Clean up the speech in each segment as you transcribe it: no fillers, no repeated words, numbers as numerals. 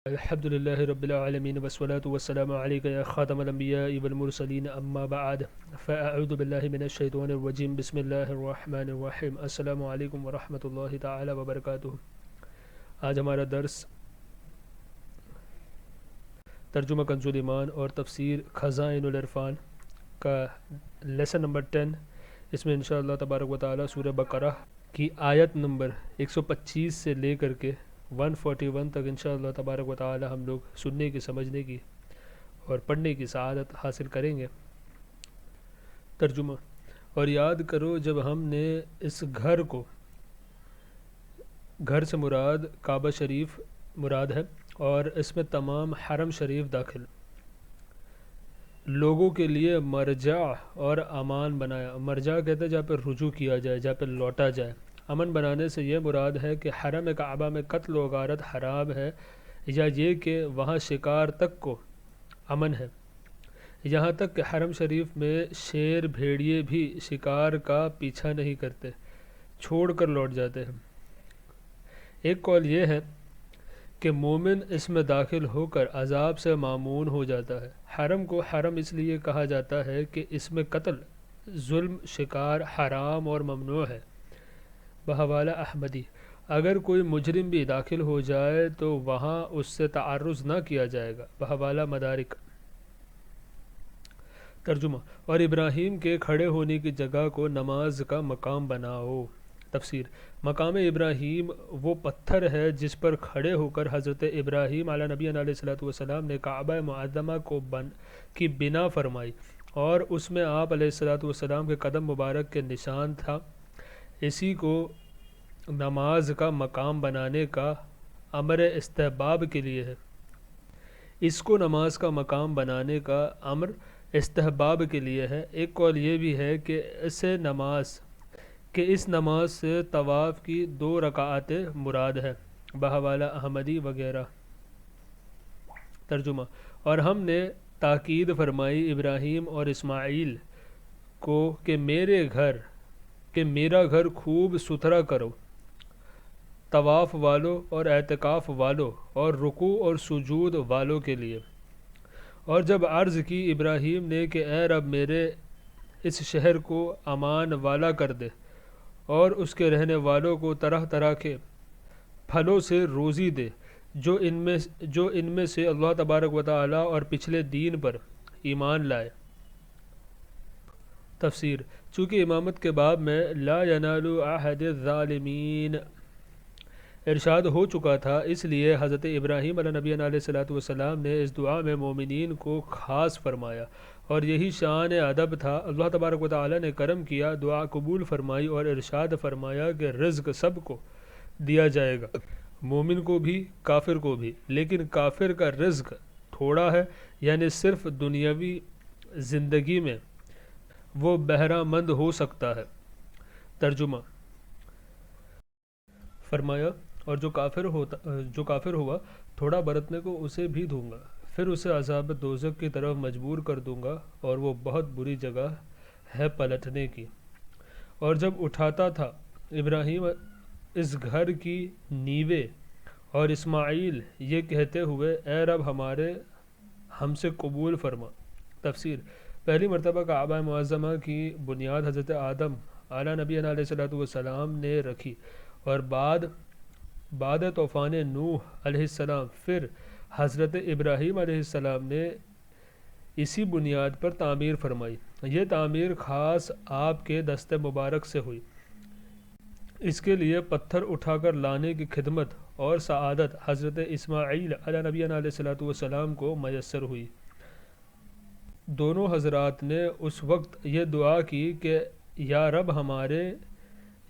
الحمد لله رب العالمين والصلاة والسلام عليك يا خاتم الأنبياء والمرسلين أما بعد فأعوذ بالله من الشيطان الرجيم بسم الله الرحمن الرحيم السلام علیکم ورحمۃ اللہ تعالی وبرکاتہ۔ آج ہمارا درس ترجمہ کنز ایمان اور تفسیر خزائن العرفان کا لیسن نمبر 10۔ اس میں انشاءاللہ تبارک و تعالی سورہ بقرہ کی آیت نمبر 125 سے لے کر کے 141 تک انشاءاللہ تبارک و تعالی ہم لوگ سننے کی، سمجھنے کی اور پڑھنے کی سعادت حاصل کریں گے۔ ترجمہ: اور یاد کرو جب ہم نے اس گھر سے مراد کعبہ شریف مراد ہے اور اس میں تمام حرم شریف داخل لوگوں کے لیے مرجع اور امان بنایا۔ مرجع کہتے ہیں جہاں پہ رجوع کیا جائے، جہاں پہ لوٹا جائے۔ امن بنانے سے یہ مراد ہے کہ حرم کعبہ میں قتل و غارت حرام ہے، یا یہ کہ وہاں شکار تک کو امن ہے، یہاں تک کہ حرم شریف میں شیر بھیڑیے بھی شکار کا پیچھا نہیں کرتے، چھوڑ کر لوٹ جاتے ہیں۔ ایک قول یہ ہے کہ مومن اس میں داخل ہو کر عذاب سے مامون ہو جاتا ہے۔ حرم کو حرم اس لیے کہا جاتا ہے کہ اس میں قتل، ظلم، شکار حرام اور ممنوع ہے۔ بحوالہ احمدی: اگر کوئی مجرم بھی داخل ہو جائے تو وہاں اس سے تعرض نہ کیا جائے گا۔ بحوالہ مدارک۔ ترجمہ: اور ابراہیم کے کھڑے ہونے کی جگہ کو نماز کا مقام بناؤ۔ تفسیر: مقام ابراہیم وہ پتھر ہے جس پر کھڑے ہو کر حضرت ابراہیم علیہ نبی علیہ السلام نے کعبہ معظمہ کی بنا فرمائی، اور اس میں آپ علیہ السلام کے قدم مبارک کے نشان تھا۔ اسی کو نماز کا مقام بنانے کا امر استحباب کے لیے ہے۔ اس کو نماز کا مقام بنانے کا امر استحباب کے لیے ہے۔ ایک قول یہ بھی ہے کہ اس نماز سے طواف کی 2 رکعتیں مراد ہے۔ بحوالہ احمدی وغیرہ۔ ترجمہ: اور ہم نے تاکید فرمائی ابراہیم اور اسماعیل کو کہ میرا گھر خوب ستھرا کرو، طواف والوں اور اعتکاف والوں اور رکوع اور سجود والوں کے لیے۔ اور جب عرض کی ابراہیم نے کہ اے رب میرے اس شہر کو امان والا کر دے اور اس کے رہنے والوں کو طرح طرح کے پھلوں سے روزی دے جو ان میں سے اللہ تبارک و تعالی اور پچھلے دین پر ایمان لائے۔ تفسیر: چونکہ امامت کے باب میں لا ینال عہد الظالمین ارشاد ہو چکا تھا، اس لیے حضرت ابراہیم علیہ نبی علیہ السلام نے اس دعا میں مومنین کو خاص فرمایا، اور یہی شان ادب تھا۔ اللہ تبارک و تعالی نے کرم کیا، دعا قبول فرمائی اور ارشاد فرمایا کہ رزق سب کو دیا جائے گا، مومن کو بھی کافر کو بھی، لیکن کافر کا رزق تھوڑا ہے، یعنی صرف دنیاوی زندگی میں وہ بہرہ مند ہو سکتا ہے۔ ترجمہ: فرمایا اور جو کافر ہوا تھوڑا برتنے کو اسے بھی دوں گا، پھر اسے عذاب دوزخ کی طرف مجبور کر دوں گا، اور وہ بہت بری جگہ ہے پلٹنے کی۔ اور جب اٹھاتا تھا ابراہیم اس گھر کی نیویں اور اسماعیل یہ کہتے ہوئے اے رب ہم سے قبول فرما۔ تفسیر: پہلی مرتبہ کعبہ معظمہ کی بنیاد حضرت آدم علیہ نبی علیہ السلام نے رکھی، اور بعد طوفان نوح علیہ السلام پھر حضرت ابراہیم علیہ السلام نے اسی بنیاد پر تعمیر فرمائی۔ یہ تعمیر خاص آپ کے دست مبارک سے ہوئی۔ اس کے لیے پتھر اٹھا کر لانے کی خدمت اور سعادت حضرت اسماعیل علیہ نبی علیہ السلام کو میسر ہوئی۔ دونوں حضرات نے اس وقت یہ دعا کی کہ یا رب ہمارے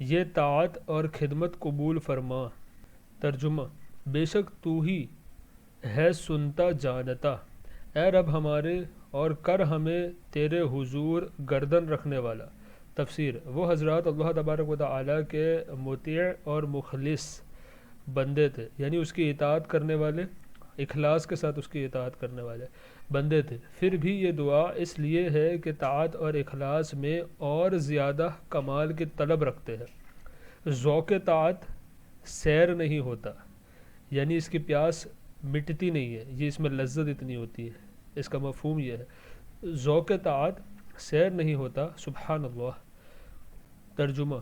یہ طاعت اور خدمت قبول فرما۔ ترجمہ: بے شک تو ہی ہے سنتا جانتا، اے رب ہمارے اور کر ہمیں تیرے حضور گردن رکھنے والا۔ تفسیر: وہ حضرات اللہ تبارک و تعالی کے مطیع اور مخلص بندے تھے، یعنی اس کی اطاعت کرنے والے، اخلاص کے ساتھ اس کی اطاعت کرنے والے بندے تھے۔ پھر بھی یہ دعا اس لیے ہے کہ طاعت اور اخلاص میں اور زیادہ کمال کی طلب رکھتے ہیں۔ ذوق طاعت سیر نہیں ہوتا، یعنی اس کی پیاس مٹتی نہیں ہے، یہ اس میں لذت اتنی ہوتی ہے۔ اس کا مفہوم یہ ہے، ذوق طاعت سیر نہیں ہوتا، سبحان اللہ۔ ترجمہ،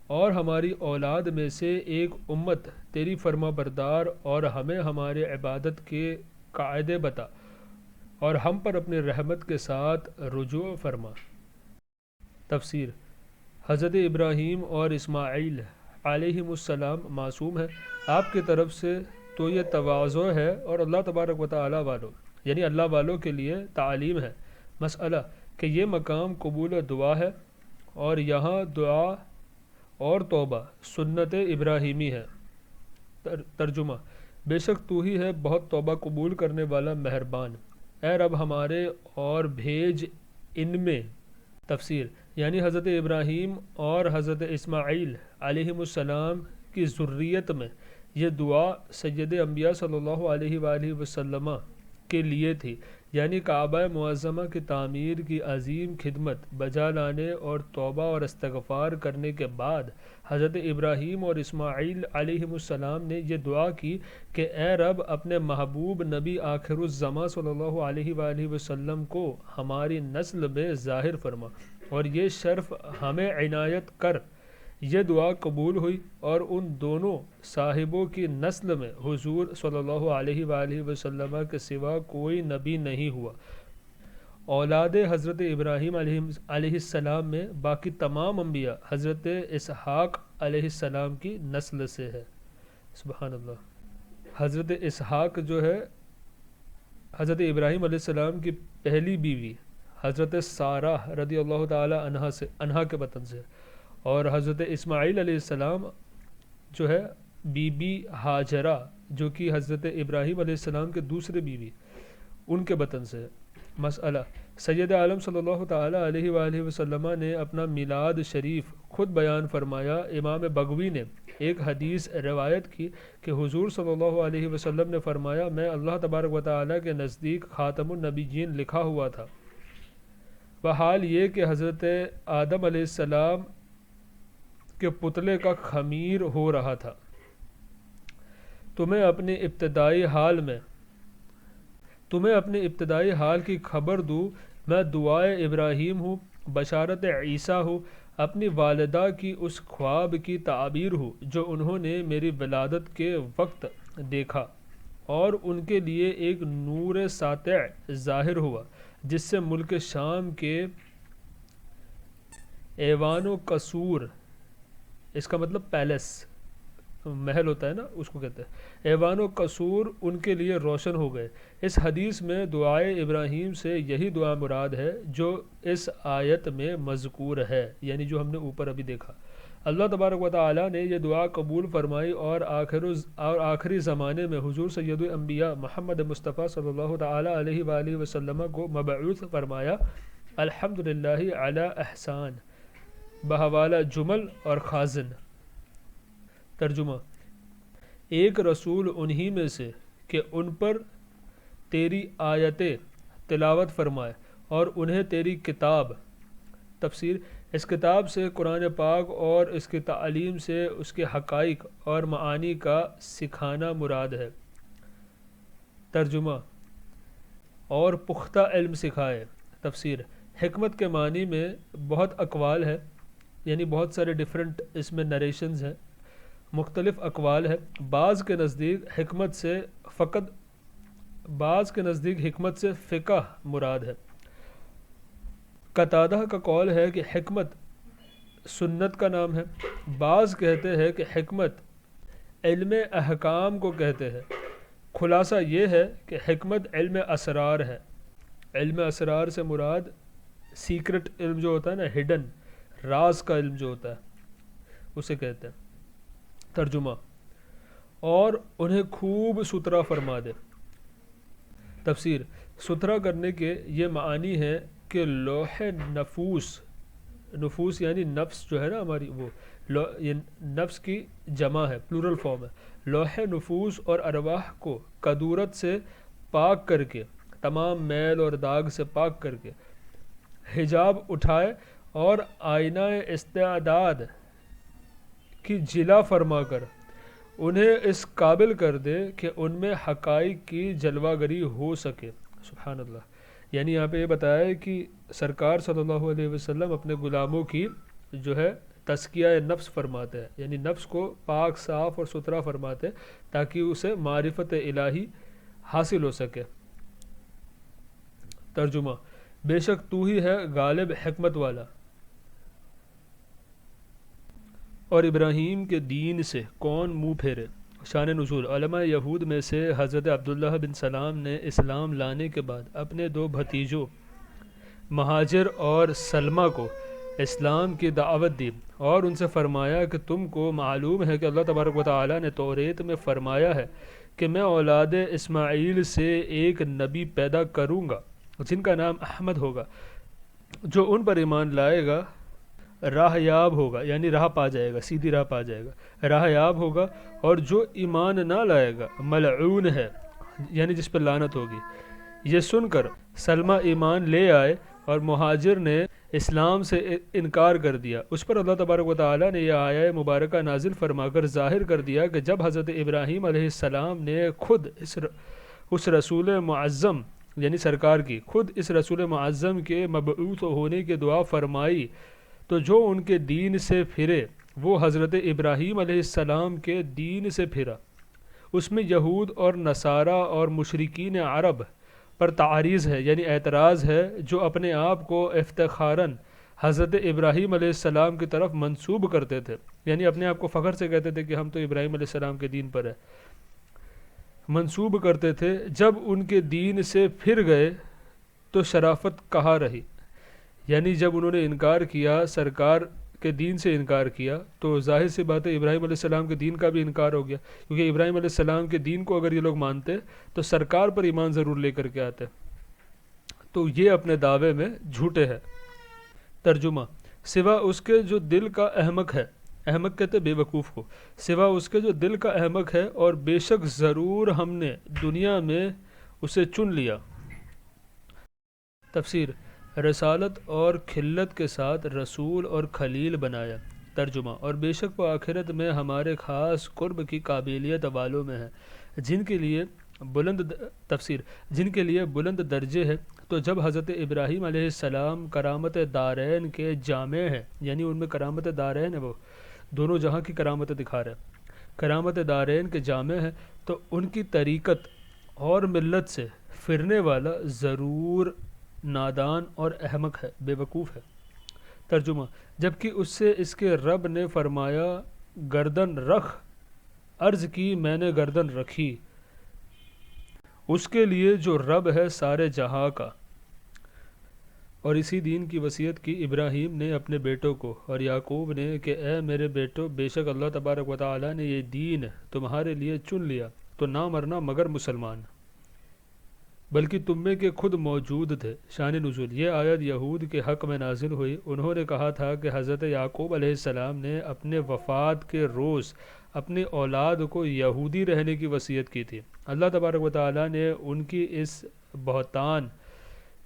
اور ہماری اولاد میں سے ایک امت تیری فرما بردار، اور ہمیں ہمارے عبادت کے قاعدے بتا، اور ہم پر اپنے رحمت کے ساتھ رجوع فرما۔ تفسیر، حضرت ابراہیم اور اسماعیل علیہم السلام معصوم ہے آپ کی طرف سے، تو یہ تواضع ہے اور اللہ تبارک و تعالیٰ والوں یعنی اللہ والوں کے لیے تعلیم ہے۔ مسئلہ کہ یہ مقام قبول دعا ہے، اور یہاں دعا اور توبہ سنت ابراہیمی ہے۔ ترجمہ، بے شک تو ہی ہے بہت توبہ قبول کرنے والا مہربان، اے رب ہمارے اور بھیج ان میں۔ تفسیر، یعنی حضرت ابراہیم اور حضرت اسماعیل علیہم السلام کی ذریت میں یہ دعا سید انبیاء صلی اللہ علیہ وآلہ وسلم کے لیے تھی، یعنی کعبہ معظمہ کی تعمیر کی عظیم خدمت بجا لانے اور توبہ اور استغفار کرنے کے بعد حضرت ابراہیم اور اسماعیل علیہم السلام نے یہ دعا کی کہ اے رب اپنے محبوب نبی آخر الزماں صلی اللہ علیہ وآلہ وسلم کو ہماری نسل میں ظاہر فرما اور یہ شرف ہمیں عنایت کر۔ یہ دعا قبول ہوئی اور ان دونوں صاحبوں کی نسل میں حضور صلی اللہ علیہ وآلہ وسلم کے سوا کوئی نبی نہیں ہوا۔ اولاد حضرت ابراہیم علیہ السلام میں باقی تمام انبیاء حضرت اسحاق علیہ السلام کی نسل سے ہے۔ سبحان اللہ۔ حضرت اسحاق جو ہے حضرت ابراہیم علیہ السلام کی پہلی بیوی حضرت سارہ رضی اللہ تعالی عنہا کے وطن سے، اور حضرت اسماعیل علیہ السلام جو ہے بی بی ہاجرہ جو کہ حضرت ابراہیم علیہ السلام کے دوسرے بیوی ان کے وطن سے۔ مسئلہ، سید عالم صلی اللہ تعالی علیہ وآلہ وسلم نے اپنا میلاد شریف خود بیان فرمایا۔ امام بغوی نے ایک حدیث روایت کی کہ حضور صلی اللہ علیہ وسلم نے فرمایا، میں اللہ تبارک و تعالی کے نزدیک خاتم النبیین لکھا ہوا تھا، بحال یہ کہ حضرت آدم علیہ السلام کے پتلے کا خمیر ہو رہا تھا۔ تمہیں اپنے ابتدائی حال کی خبر دوں، میں دعائے ابراہیم ہوں، بشارت عیسیٰ ہوں، اپنی والدہ کی اس خواب کی تعبیر ہوں جو انہوں نے میری ولادت کے وقت دیکھا، اور ان کے لیے ایک نور ساطع ظاہر ہوا جس سے ملک شام کے ایوان و قصور، اس کا مطلب پیلس، محل ہوتا ہے نا، اس کو کہتے ہیں، ایوان و قصور ان کے لیے روشن ہو گئے۔ اس حدیث میں دعائے ابراہیم سے یہی دعا مراد ہے جو اس آیت میں مذکور ہے، یعنی جو ہم نے اوپر ابھی دیکھا۔ اللہ تبارک و تعالی نے یہ دعا قبول فرمائی اور آخری زمانے میں حضور سید الانبیاء محمد مصطفیٰ صلی اللہ تعالی علیہ وآلہ وسلم کو مبعوث فرمایا۔ الحمدللہ علی احسان، بحوالہ جمل اور خازن۔ ترجمہ، ایک رسول انہی میں سے کہ ان پر تیری آیتیں تلاوت فرمائے اور انہیں تیری کتاب۔ تفسیر، اس کتاب سے قرآن پاک اور اس کی تعلیم سے اس کے حقائق اور معانی کا سکھانا مراد ہے۔ ترجمہ، اور پختہ علم سکھائے۔ تفسیر، حکمت کے معنی میں بہت اقوال ہے، یعنی بہت سارے ڈیفرنٹ اس میں نریشنز ہیں، مختلف اقوال ہے۔ بعض کے نزدیک حکمت سے فقہ مراد ہے۔ قتادہ کا قول ہے کہ حکمت سنت کا نام ہے۔ بعض کہتے ہیں کہ حکمت علم احکام کو کہتے ہیں۔ خلاصہ یہ ہے کہ حکمت علم اسرار ہے۔ علم اسرار سے مراد سیکرٹ علم جو ہوتا ہے نا، ہڈن، راز کا علم جو ہوتا ہے، اسے کہتے ہیں۔ ترجمہ، اور انہیں خوب ستھرا فرما دے۔ تفسیر، ستھرا کرنے کے یہ معنی ہے کہ لوح نفوس یعنی نفس جو ہے نا ہماری، وہ یہ نفس کی جمع ہے، پلورل فارم ہے۔ لوح نفوس اور ارواح کو کدورت سے پاک کر کے، تمام میل اور داغ سے پاک کر کے، حجاب اٹھائے اور آئینہ استعداد کی جلا فرما کر انہیں اس قابل کر دے کہ ان میں حقائق کی جلوہ گری ہو سکے۔ سبحان اللہ۔ یعنی یہاں پہ یہ بتایا ہے کہ سرکار صلی اللہ علیہ وسلم اپنے غلاموں کی جو ہے تزکیہ نفس فرماتے ہیں، یعنی نفس کو پاک صاف اور ستھرا فرماتے ہیں تاکہ اسے معرفت الہی حاصل ہو سکے۔ ترجمہ: بے شک تو ہی ہے غالب حکمت والا، اور ابراہیم کے دین سے کون منہ پھیرے۔ شان نزول: علماء یہود میں سے حضرت عبداللہ بن سلام نے اسلام لانے کے بعد اپنے دو بھتیجوں مہاجر اور سلمہ کو اسلام کی دعوت دی اور ان سے فرمایا کہ تم کو معلوم ہے کہ اللہ تبارک و تعالی نے توریت میں فرمایا ہے کہ میں اولاد اسماعیل سے ایک نبی پیدا کروں گا جن کا نام احمد ہوگا، جو ان پر ایمان لائے گا راہ یاب ہوگا، یعنی راہ پا جائے گا، سیدھی راہ پا جائے گا، راہ یاب ہوگا، اور جو ایمان نہ لائے گا ملعون ہے، یعنی جس پر لعنت ہوگی۔ یہ سن کر سلمہ ایمان لے آئے اور مہاجر نے اسلام سے انکار کر دیا۔ اس پر اللہ تبارک و تعالی نے یہ آیہ مبارکہ نازل فرما کر ظاہر کر دیا کہ جب حضرت ابراہیم علیہ السلام نے خود اس رسول معظم یعنی سرکار کی خود اس رسول معظم کے مبعوث ہونے کی دعا فرمائی تو جو ان کے دین سے پھرے وہ حضرت ابراہیم علیہ السلام کے دین سے پھرا۔ اس میں یہود اور نصارہ اور مشرکین عرب پر تعریض ہے، یعنی اعتراض ہے، جو اپنے آپ کو افتخاراً حضرت ابراہیم علیہ السلام کی طرف منسوب کرتے تھے، یعنی اپنے آپ کو فخر سے کہتے تھے کہ ہم تو ابراہیم علیہ السلام کے دین پر ہیں، منسوب کرتے تھے۔ جب ان کے دین سے پھر گئے تو شرافت کہاں رہی، یعنی جب انہوں نے انکار کیا، سرکار کے دین سے انکار کیا، تو ظاہر سی بات ہے ابراہیم علیہ السلام کے دین کا بھی انکار ہو گیا، کیونکہ ابراہیم علیہ السلام کے دین کو اگر یہ لوگ مانتے تو سرکار پر ایمان ضرور لے کر کے آتے، تو یہ اپنے دعوے میں جھوٹے ہیں۔ ترجمہ: سوا اس کے جو دل کا احمق ہے، احمق کہتے بے وقوف کو، سوا اس کے جو دل کا احمق ہے، اور بے شک ضرور ہم نے دنیا میں اسے چن لیا۔ تفسیر: رسالت اور خلت کے ساتھ رسول اور خلیل بنایا۔ ترجمہ: اور بے شک وہ آخرت میں ہمارے خاص قرب کی قابلیت والوں میں ہے، جن کے لیے بلند درجے ہے۔ تو جب حضرت ابراہیم علیہ السلام کرامت دارین کے جامع ہیں، یعنی ان میں کرامت دارین ہے، وہ دونوں جہاں کی کرامتیں دکھا رہے ہیں، کرامت دارین کے جامع ہیں، تو ان کی طریقت اور ملت سے پھرنے والا ضرور نادان اور احمق ہے، بے وقوف ہے۔ ترجمہ: جبکہ اس سے اس کے رب نے فرمایا گردن رکھ، عرض کی میں نے گردن رکھی، اس کے لیے جو رب ہے سارے جہاں کا۔ اور اسی دین کی وصیت کی ابراہیم نے اپنے بیٹوں کو اور یعقوب نے کہ اے میرے بیٹو، بے شک اللہ تبارک و تعالی نے یہ دین تمہارے لیے چن لیا، تو نہ مرنا مگر مسلمان، بلکہ تم میں کے خود موجود تھے۔ شان نزول: یہ آیت یہود کے حق میں نازل ہوئی۔ انہوں نے کہا تھا کہ حضرت یعقوب علیہ السلام نے اپنے وفات کے روز اپنی اولاد کو یہودی رہنے کی وصیت کی تھی۔ اللہ تبارک و تعالی نے ان کی اس بہتان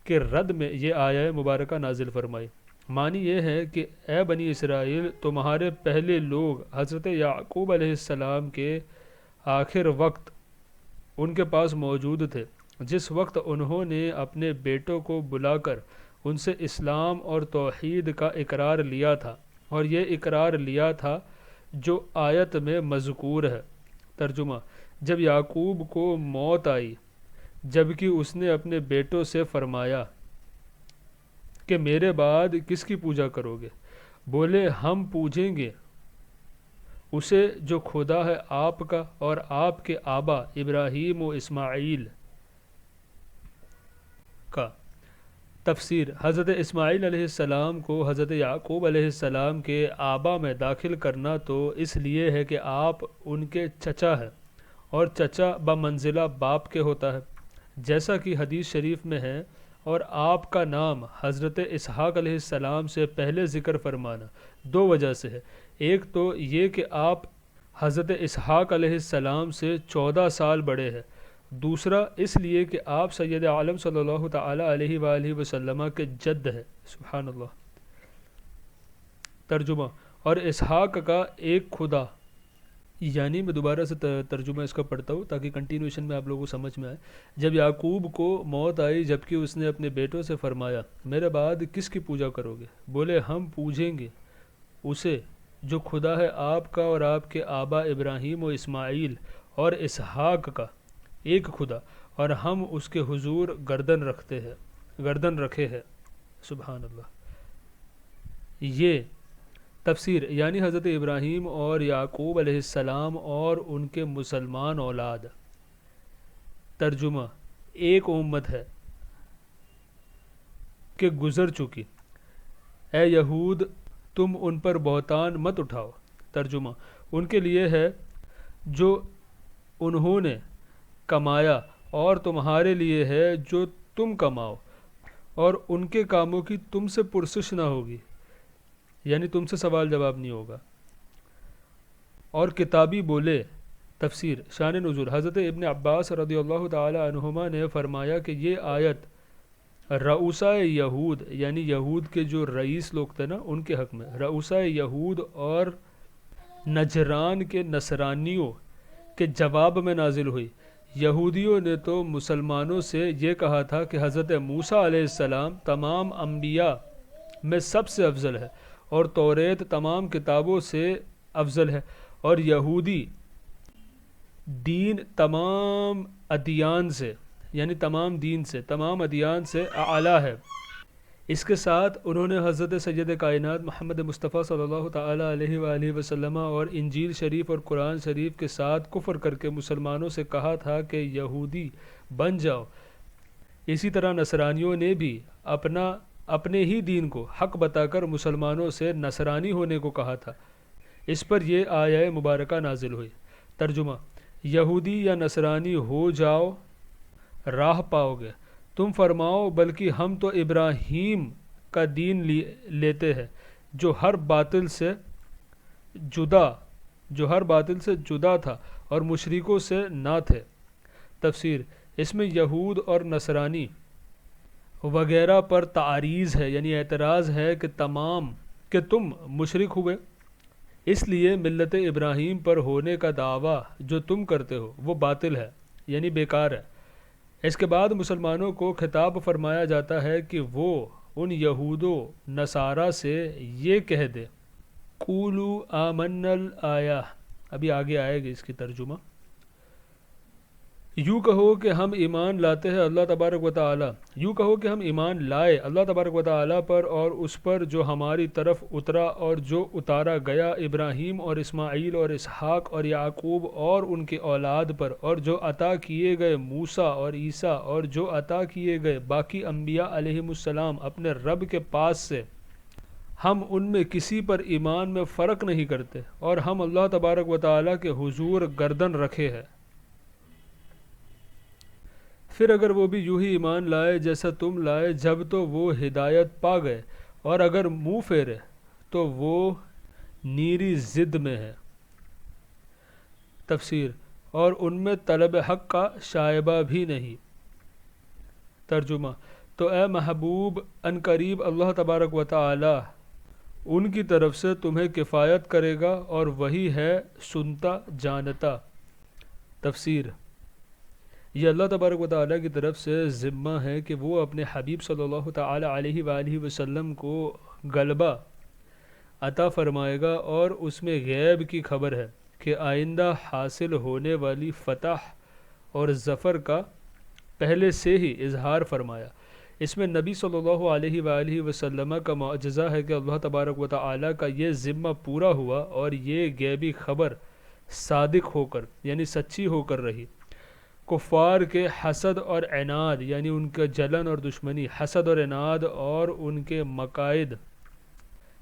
کے رد میں یہ آیہ مبارکہ نازل فرمائی۔ معنی یہ ہے کہ اے بنی اسرائیل، تمہارے پہلے لوگ حضرت یعقوب علیہ السلام کے آخر وقت ان کے پاس موجود تھے، جس وقت انہوں نے اپنے بیٹوں کو بلا کر ان سے اسلام اور توحید کا اقرار لیا تھا، اور یہ اقرار لیا تھا جو آیت میں مذکور ہے۔ ترجمہ: جب یعقوب کو موت آئی، جبکہ اس نے اپنے بیٹوں سے فرمایا کہ میرے بعد کس کی پوجا کرو گے؟ بولے ہم پوجیں گے اسے جو خدا ہے آپ کا اور آپ کے آبا ابراہیم و اسماعیل کا۔ تفسیر: حضرت اسماعیل علیہ السلام کو حضرت یعقوب علیہ السلام کے آبا میں داخل کرنا تو اس لیے ہے کہ آپ ان کے چچا ہیں، اور چچا بمنزلہ باپ کے ہوتا ہے، جیسا کہ حدیث شریف میں ہے، اور آپ کا نام حضرت اسحاق علیہ السلام سے پہلے ذکر فرمانا دو وجہ سے ہے۔ ایک تو یہ کہ آپ حضرت اسحاق علیہ السلام سے 14 سال بڑے ہیں، دوسرا اس لیے کہ آپ سید عالم صلی اللہ تعالی علیہ وآلہ وسلم کے جد ہے۔ سبحان اللہ۔ ترجمہ: اور اسحاق کا ایک خدا یعنی میں دوبارہ سے ترجمہ اس کا پڑھتا ہوں تاکہ کنٹینویشن میں آپ لوگوں کو سمجھ میں آئے۔ جب یعقوب کو موت آئی جبکہ اس نے اپنے بیٹوں سے فرمایا میرے بعد کس کی پوجا کرو گے؟ بولے ہم پوجیں گے اسے جو خدا ہے آپ کا اور آپ کے آبا ابراہیم و اسماعیل اور اسحاق کا، ایک خدا، اور ہم اس کے حضور گردن رکھے ہیں۔ سبحان اللہ۔ یہ تفسیر یعنی حضرت ابراہیم اور یعقوب علیہ السلام اور ان کے مسلمان اولاد۔ ترجمہ ایک امت ہے کہ گزر چکی، اے یہود تم ان پر بہتان مت اٹھاؤ۔ ترجمہ ان کے لیے ہے جو انہوں نے کمایا اور تمہارے لیے ہے جو تم کماؤ، اور ان کے کاموں کی تم سے پرسش نہ ہوگی، یعنی تم سے سوال جواب نہیں ہوگا۔ اور کتابی بولے۔ تفسیر شان نزول حضرت ابن عباس رضی اللہ تعالی عنہما نے فرمایا کہ یہ آیت رؤساء یہود یعنی یہود کے جو رئیس لوگ تھے نا ان کے حق میں، رؤساء یہود اور نجران کے نصرانیوں کے جواب میں نازل ہوئی۔ یہودیوں نے تو مسلمانوں سے یہ کہا تھا کہ حضرت موسیٰ علیہ السلام تمام انبیاء میں سب سے افضل ہے اور توریت تمام کتابوں سے افضل ہے، اور یہودی دین تمام ادیان سے یعنی تمام ادیان سے اعلیٰ ہے۔ اس کے ساتھ انہوں نے حضرت سید کائنات محمد مصطفیٰ صلی اللہ تعالی علیہ وآلہ وسلم اور انجیل شریف اور قرآن شریف کے ساتھ کفر کر کے مسلمانوں سے کہا تھا کہ یہودی بن جاؤ۔ اسی طرح نصرانیوں نے بھی اپنے ہی دین کو حق بتا کر مسلمانوں سے نصرانی ہونے کو کہا تھا۔ اس پر یہ آیہ مبارکہ نازل ہوئی۔ ترجمہ یہودی یا نصرانی ہو جاؤ راہ پاؤ گے۔ تم فرماؤ بلکہ ہم تو ابراہیم کا دین لیتے ہیں جو ہر باطل سے جدا تھا اور مشرکوں سے نہ تھے۔ تفسیر اس میں یہود اور نصرانی وغیرہ پر تعریض ہے یعنی اعتراض ہے کہ تم مشرک ہوئے، اس لیے ملت ابراہیم پر ہونے کا دعویٰ جو تم کرتے ہو وہ باطل ہے یعنی بیکار ہے۔ اس کے بعد مسلمانوں کو خطاب فرمایا جاتا ہے کہ وہ ان یہود و نصارہ سے یہ کہہ دے قولوا آمنا الآیہ، ابھی آگے آئے گی اس کی ترجمہ، یوں کہو کہ ہم ایمان لاتے ہیں اللہ تبارک و تعالی، یوں کہو کہ ہم ایمان لائے اللہ تبارک و تعالی پر اور اس پر جو ہماری طرف اترا اور جو اتارا گیا ابراہیم اور اسماعیل اور اسحاق اور یعقوب اور ان کے اولاد پر، اور جو عطا کیے گئے موسیٰ اور عیسیٰ اور جو عطا کیے گئے باقی انبیاء علیہم السلام اپنے رب کے پاس سے، ہم ان میں کسی پر ایمان میں فرق نہیں کرتے اور ہم اللہ تبارک و تعالی کے حضور گردن رکھے ہیں۔ پھر اگر وہ بھی یوں ہی ایمان لائے جیسا تم لائے جب تو وہ ہدایت پا گئے، اور اگر منہ پھیرے تو وہ نیری ضد میں ہے۔ تفسیر اور ان میں طلب حق کا شائبہ بھی نہیں۔ ترجمہ تو اے محبوب عنقریب اللہ تبارک و تعالی ان کی طرف سے تمہیں کفایت کرے گا اور وہی ہے سنتا جانتا۔ تفسیر یہ اللہ تبارک و تعالیٰ کی طرف سے ذمہ ہے کہ وہ اپنے حبیب صلی اللہ تعالی علیہ وآلہ وسلم کو غلبہ عطا فرمائے گا، اور اس میں غیب کی خبر ہے کہ آئندہ حاصل ہونے والی فتح اور ظفر کا پہلے سے ہی اظہار فرمایا۔ اس میں نبی صلی اللہ علیہ وآلہ وسلم کا معجزہ ہے کہ اللہ تبارک و تعالیٰ کا یہ ذمہ پورا ہوا اور یہ غیبی خبر صادق ہو کر یعنی سچی ہو کر رہی۔ کفار کے حسد اور عناد یعنی ان کا جلن اور دشمنی، حسد اور عناد اور ان کے مقائد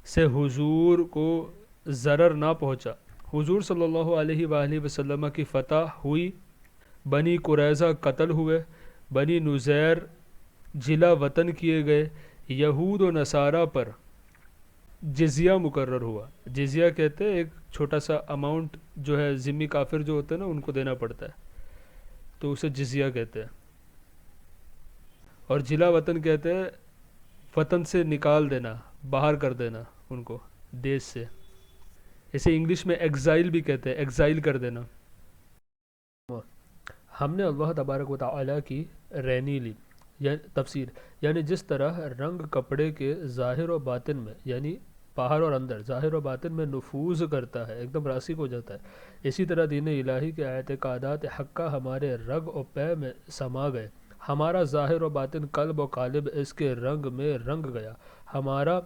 سے حضور کو ضرر نہ پہنچا۔ حضور صلی اللہ علیہ وآلہ وسلم کی فتح ہوئی، بنی قریظہ قتل ہوئے، بنی نذیر جلا وطن کیے گئے، یہود و نصارہ پر جزیہ مقرر ہوا۔ جزیہ کہتے ہیں ایک چھوٹا سا اماؤنٹ جو ہے ذمی کافر جو ہوتے ہیں نا ان کو دینا پڑتا ہے، تو اسے جزیہ کہتے ہیں۔ اور جلا وطن کہتے ہیں وطن سے نکال دینا، باہر کر دینا ان کو دیش سے۔ اسے انگلش میں ایگزائل بھی کہتے ہیں، ایگزائل کر دینا۔ ہم نے اللہ تبارک و تعالیٰ کی رینی لی، یعنی تفسیر، یعنی جس طرح رنگ کپڑے کے ظاہر و باطن میں، یعنی باہر اور اندر، ظاہر و باطن میں نفوذ کرتا ہے، ایک دم راسخ ہو جاتا ہے، اسی طرح دین الہی کے اعتقادات حقہ ہمارے رگ و پے میں سما گئے۔ ہمارا ظاہر و باطن، قلب و قالب اس کے رنگ میں رنگ گیا۔ ہمارا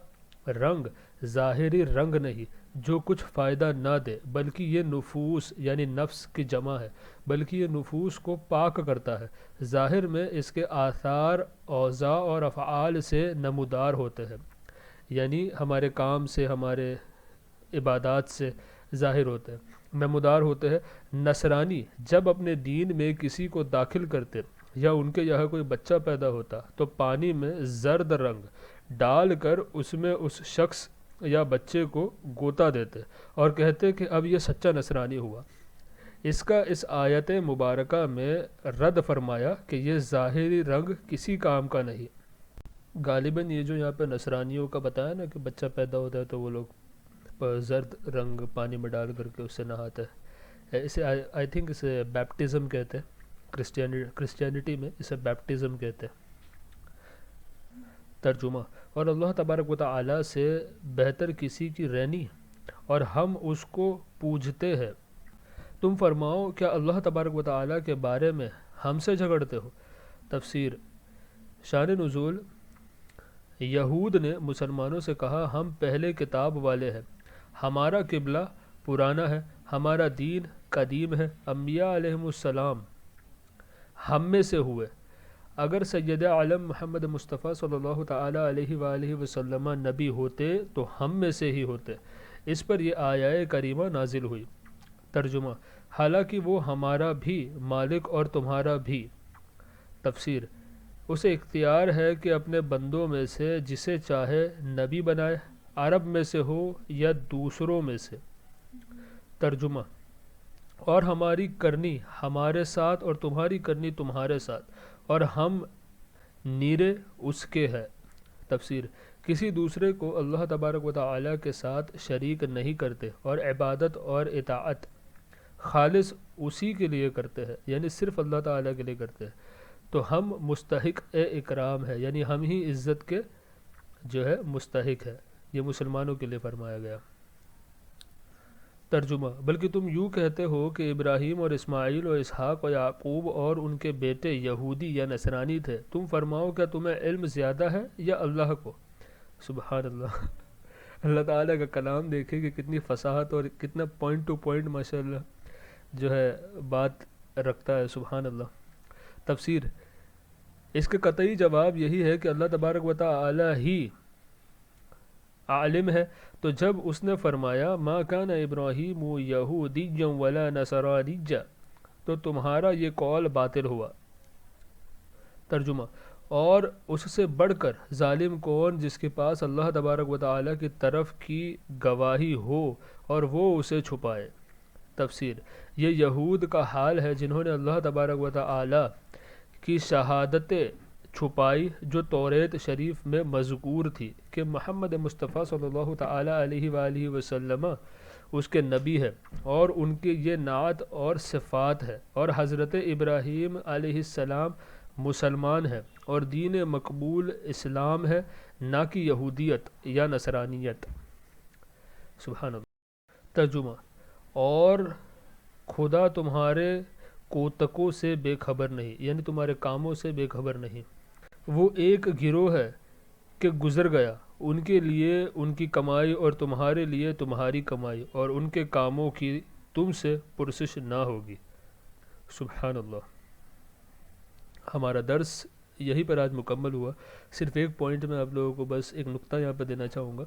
رنگ ظاہری رنگ نہیں جو کچھ فائدہ نہ دے، بلکہ یہ نفوس یعنی نفس کی جمع ہے، بلکہ یہ نفوس کو پاک کرتا ہے۔ ظاہر میں اس کے آثار اوضاع اور افعال سے نمودار ہوتے ہیں، یعنی ہمارے کام سے، ہمارے عبادات سے ظاہر ہوتے ہیں، نمودار ہوتے ہیں۔ نصرانی جب اپنے دین میں کسی کو داخل کرتے یا ان کے یہاں کوئی بچہ پیدا ہوتا تو پانی میں زرد رنگ ڈال کر اس میں اس شخص یا بچے کو گوتا دیتے اور کہتے کہ اب یہ سچا نصرانی ہوا۔ اس کا اس آیت مبارکہ میں رد فرمایا کہ یہ ظاہری رنگ کسی کام کا نہیں۔ غالباً یہ جو یہاں پہ نصرانیوں کا بتایا نا کہ بچہ پیدا ہوتا ہے تو وہ لوگ زرد رنگ پانی میں ڈال کر کے اس سے نہاتے ہیں، اسے آئی تھنک اسے بیپٹزم کہتے ہیں، کرسچینٹی میں اسے بیپٹزم کہتے ہیں۔ ترجمہ، اور اللہ تبارک و تعالیٰ سے بہتر کسی کی رینی اور ہم اس کو پوجتے ہیں۔ تم فرماؤ کیا اللہ تبارک و تعالیٰ کے بارے میں ہم سے جھگڑتے ہو؟ تفسیر، شان نزول، یہود نے مسلمانوں سے کہا ہم پہلے کتاب والے ہیں، ہمارا قبلہ پرانا ہے، ہمارا دین قدیم ہے، انبیاء علیہم السلام ہم میں سے ہوئے، اگر سید عالم محمد مصطفیٰ صلی اللہ تعالیٰ علیہ وآلہ وسلم نبی ہوتے تو ہم میں سے ہی ہوتے۔ اس پر یہ آیہ کریمہ نازل ہوئی۔ ترجمہ، حالانکہ وہ ہمارا بھی مالک اور تمہارا بھی۔ تفسیر، اسے اختیار ہے کہ اپنے بندوں میں سے جسے چاہے نبی بنائے، عرب میں سے ہو یا دوسروں میں سے۔ ترجمہ، اور ہماری کرنی ہمارے ساتھ اور تمہاری کرنی تمہارے ساتھ، اور ہم نیرے اس کے ہے۔ تفسیر، کسی دوسرے کو اللہ تبارک و تعالیٰ کے ساتھ شریک نہیں کرتے اور عبادت اور اطاعت خالص اسی کے لیے کرتے ہیں، یعنی صرف اللہ تعالیٰ کے لیے کرتے ہیں، تو ہم مستحق اکرام ہے، یعنی ہم ہی عزت کے جو ہے مستحق ہے۔ یہ مسلمانوں کے لیے فرمایا گیا۔ ترجمہ، بلکہ تم یوں کہتے ہو کہ ابراہیم اور اسماعیل اور اسحاق اور یعقوب اور ان کے بیٹے یہودی یا نصرانی تھے، تم فرماؤ کیا تمہیں علم زیادہ ہے یا اللہ کو؟ سبحان اللہ۔ اللہ تعالیٰ کا کلام دیکھیں کہ کتنی فصاحت اور کتنا پوائنٹ ٹو پوائنٹ ماشاءاللہ جو ہے بات رکھتا ہے، سبحان اللہ۔ تفسیر، اس کے قطعی جواب یہی ہے کہ اللہ تبارک و تعالیٰ ہی عالم ہے۔ تو جب اس نے فرمایا ما کان ابراہیم یہودیا ولا نصرانیا، تو تمہارا یہ قول باطل ہوا۔ ترجمہ، اور اس سے بڑھ کر ظالم کون جس کے پاس اللہ تبارک و تعالیٰ کی طرف کی گواہی ہو اور وہ اسے چھپائے۔ تفسیر، یہ یہود کا حال ہے جنہوں نے اللہ تبارک و تعالیٰ کی شہادتیں چھپائی جو توریت شریف میں مذکور تھی کہ محمد مصطفیٰ صلی اللہ تعالیٰ علیہ وآلہ وسلم اس کے نبی ہے، اور ان کی یہ نعت اور صفات ہے، اور حضرت ابراہیم علیہ السلام مسلمان ہے اور دین مقبول اسلام ہے، نہ کہ یہودیت یا نصرانیت۔ سبحان اللہ۔ ترجمہ، اور خدا تمہارے کوتکوں سے بے خبر نہیں، یعنی تمہارے کاموں سے بے خبر نہیں۔ وہ ایک گروہ ہے کہ گزر گیا، ان کے لیے ان کی کمائی اور تمہارے لیے تمہاری کمائی، اور ان کے کاموں کی تم سے پرسش نہ ہوگی۔ سبحان اللہ۔ ہمارا درس یہیں پر آج مکمل ہوا۔ صرف ایک پوائنٹ میں آپ لوگوں کو بس ایک نقطہ یہاں پر دینا چاہوں گا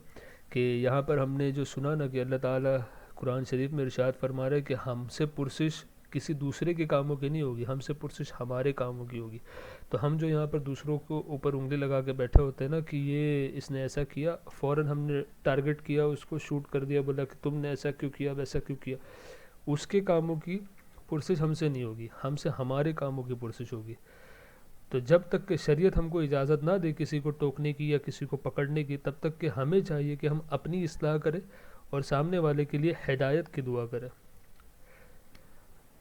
کہ یہاں پر ہم نے جو سنا نا کہ اللہ تعالیٰ قرآن شریف میں ارشاد فرما رہا ہے کہ ہم سے پرسش کسی دوسرے کے کاموں کی نہیں ہوگی، ہم سے پرسش ہمارے کاموں کی ہوگی۔ تو ہم جو یہاں پر دوسروں کو اوپر انگلی لگا کے بیٹھے ہوتے ہیں نا کہ یہ اس نے ایسا کیا، فوراً ہم نے ٹارگٹ کیا، اس کو شوٹ کر دیا، بولا کہ تم نے ایسا کیوں کیا، ویسا کیوں کیا، اس کے کاموں کی پرسش ہم سے نہیں ہوگی، ہم سے ہمارے کاموں کی پرسش ہوگی۔ تو جب تک کہ شریعت ہم کو اجازت نہ دے کسی کو ٹوکنے کی یا کسی کو پکڑنے کی، تب تک کہ ہمیں چاہیے کہ ہم اپنی اصلاح کریں اور سامنے والے کے لیے ہدایت کی دعا کرے۔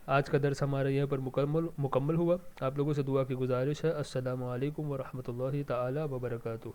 آج کا درس ہمارا یہاں پر مکمل ہوا۔ آپ لوگوں سے دعا کی گزارش ہے۔ السلام علیکم ورحمۃ اللہ تعالی وبرکاتہ۔